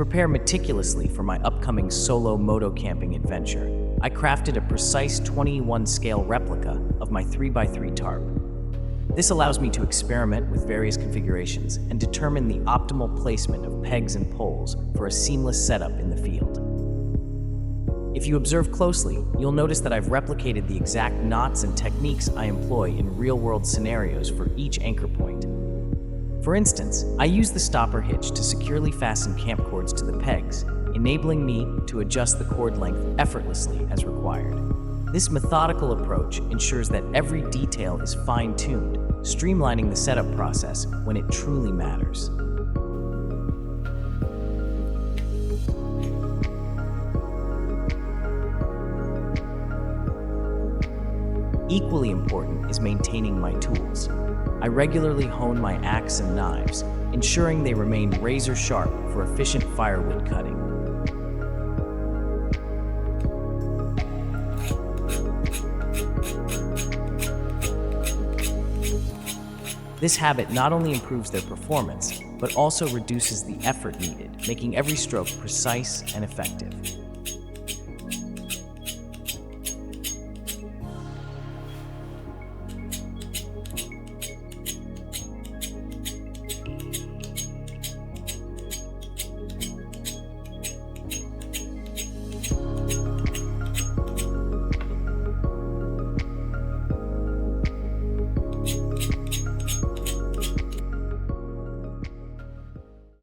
prepare meticulously for my upcoming solo moto-camping adventure, I crafted a precise 21 scale replica of my 3x3 tarp. This allows me to experiment with various configurations and determine the optimal placement of pegs and poles for a seamless setup in the field. If you observe closely, you'll notice that I've replicated the exact knots and techniques I employ in real-world scenarios for each anchor point. For instance, I use the stopper hitch to securely fasten camp cords to the pegs, enabling me to adjust the cord length effortlessly as required. This methodical approach ensures that every detail is fine-tuned, streamlining the setup process when it truly matters. Equally important is maintaining my tools. I regularly hone my axe and knives, ensuring they remain razor sharp for efficient firewood cutting. This habit not only improves their performance, but also reduces the effort needed, making every stroke precise and effective.